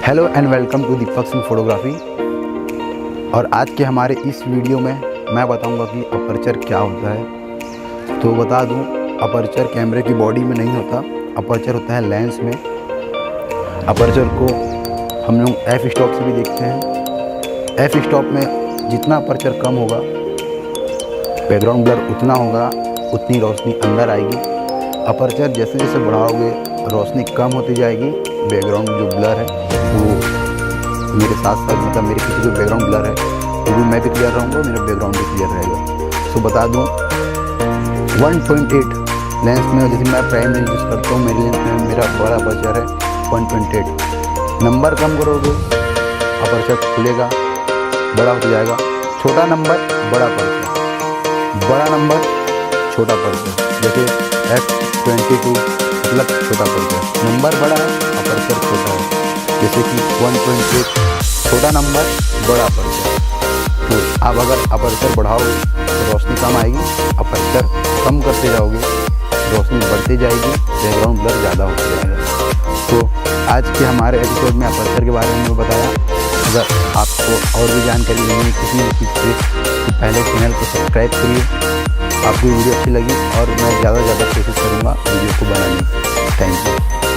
Hello and welcome to Deepak Singh photography. और आज के हमारे इस वीडियो में मैं बताऊंगा कि अपर्चर क्या होता है। तो बता दूं, अपर्चर कैमरे की बॉडी में नहीं होता, अपर्चर होता है लेंस में। अपर्चर को हम लोग एफ स्टॉप से भी देखते हैं। एफ स्टॉप में जितना अपर्चर कम होगा, बैकग्राउंड ब्लर उतना होगा, उतनी रोशनी अंदर आएगी। अपर्चर जैसे जैसे बढ़ाओगे रोशनी कम होती जाएगी। बैकग्राउंड जो ब्लर है वो मेरे साथ साथ मतलब मेरे पीछे जो बैकग्राउंड ब्लर है वो भी मैं भी क्लियर रहूँगा, मेरा बैकग्राउंड भी क्लियर रहेगा। तो बता दूँ 1.8 लेंस में जैसे मैं प्राइमरी यूज़ करता हूँ, मेरे लेंस में मेरा बड़ा अपर्चर है 1.8। नंबर कम करोगे अपर्चर खुलेगा, बड़ा होता जाएगा। छोटा नंबर बड़ा अपर्चर, बड़ा नंबर छोटा अपर्चर। जैसे F22 मतलब छोटा अपर्चर, नंबर बड़ा है अपर्चर छोटा है। जैसे कि 1.8 छोटा नंबर बड़ा अपर्चर। तो आप अगर अपर्चर बढ़ाओगे तो रोशनी कम आएगी, अपर्चर कम करते जाओगे रोशनी बढ़ती जाएगी, बैकग्राउंड ब्लर ज़्यादा होता जाएगा। तो आज के हमारे एपिसोड में अपर्चर के बारे में बताया। अगर आपको और भी जानकारी लेनी है किसी भी चीज़ से तो पहले चैनल को सब्सक्राइब करिए। आपको वीडियो अच्छी लगी और मैं ज़्यादा से ज़्यादा कोशिश करूँगा वीडियो को बनाने की। Thank you.